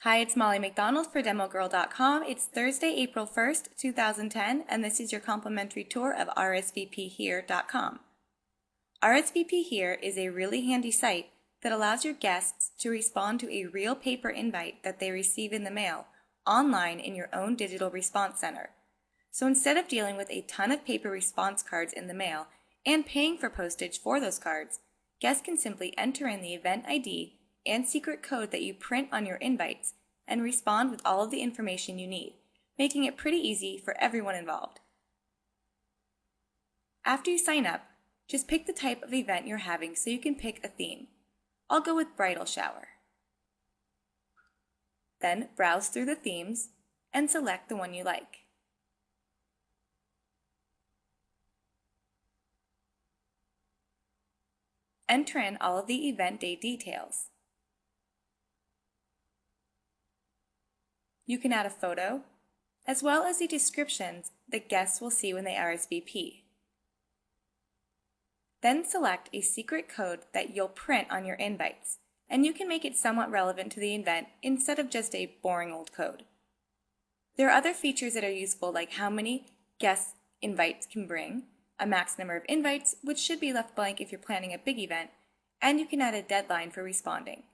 Hi, it's Molly McDonald for DemoGirl.com. It's Thursday, April 1st, 2010, and this is your complimentary tour of RSVPhere.com. RSVPhere is a really handy site that allows your guests to respond to a real paper invite that they receive in the mail online in your own digital response center. So instead of dealing with a ton of paper response cards in the mail and paying for postage for those cards, guests can simply enter in the event ID and secret code that you print on your invites and respond with all of the information you need, making it pretty easy for everyone involved. After you sign up, just pick the type of event you're having so you can pick a theme. I'll go with bridal shower. Then browse through the themes and select the one you like. Enter in all of the event day details. You can add a photo, as well as the descriptions that guests will see when they RSVP. Then select a secret code that you'll print on your invites, and you can make it somewhat relevant to the event instead of just a boring old code. There are other features that are useful, like how many guest invites can bring, a max number of invites, which should be left blank if you're planning a big event, and you can add a deadline for responding.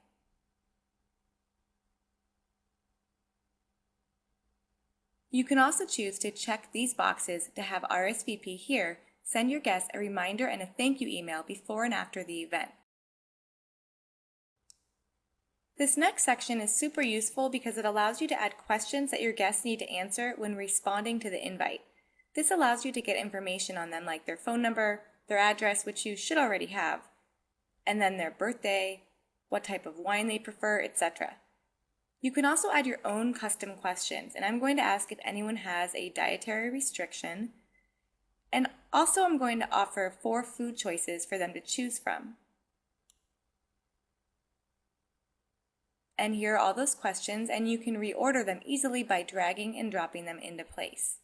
You can also choose to check these boxes to have RSVPhere send your guests a reminder and a thank you email before and after the event. This next section is super useful because it allows you to add questions that your guests need to answer when responding to the invite. This allows you to get information on them, like their phone number, their address, which you should already have, and then their birthday, what type of wine they prefer, etc. You can also add your own custom questions, and I'm going to ask if anyone has a dietary restriction, and also I'm going to offer 4 food choices for them to choose from. And here are all those questions, and you can reorder them easily by dragging and dropping them into place.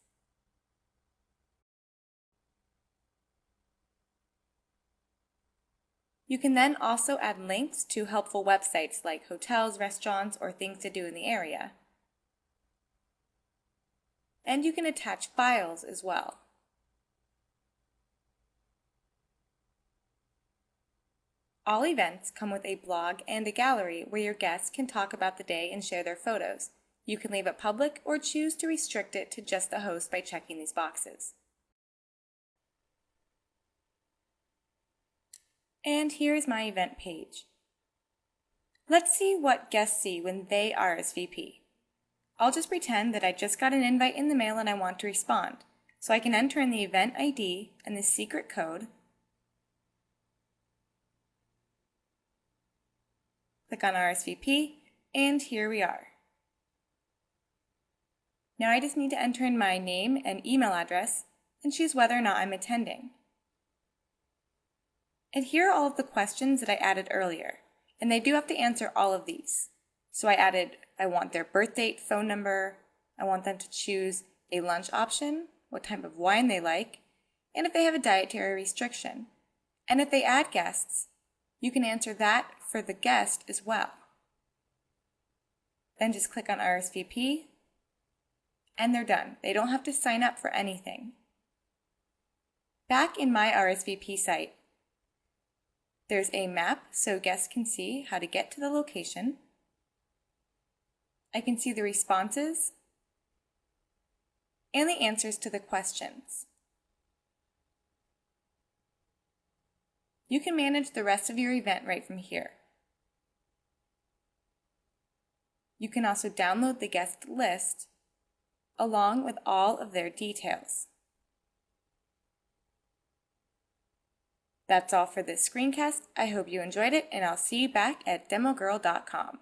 You can then also add links to helpful websites like hotels, restaurants, or things to do in the area. And you can attach files as well. All events come with a blog and a gallery where your guests can talk about the day and share their photos. You can leave it public or choose to restrict it to just the host by checking these boxes. And here is my event page. Let's see what guests see when they RSVP. I'll just pretend that I just got an invite in the mail and I want to respond. So I can enter in the event ID and the secret code. Click on RSVP, and here we are. Now I just need to enter in my name and email address and choose whether or not I'm attending. And here are all of the questions that I added earlier, and they do have to answer all of these. So I want their birth date, phone number, I want them to choose a lunch option, what type of wine they like, and if they have a dietary restriction. And if they add guests, you can answer that for the guest as well. Then just click on RSVP, and they're done. They don't have to sign up for anything. Back in my RSVP site, there's a map so guests can see how to get to the location. I can see the responses and the answers to the questions. You can manage the rest of your event right from here. You can also download the guest list along with all of their details. That's all for this screencast. I hope you enjoyed it, and I'll see you back at DemoGirl.com.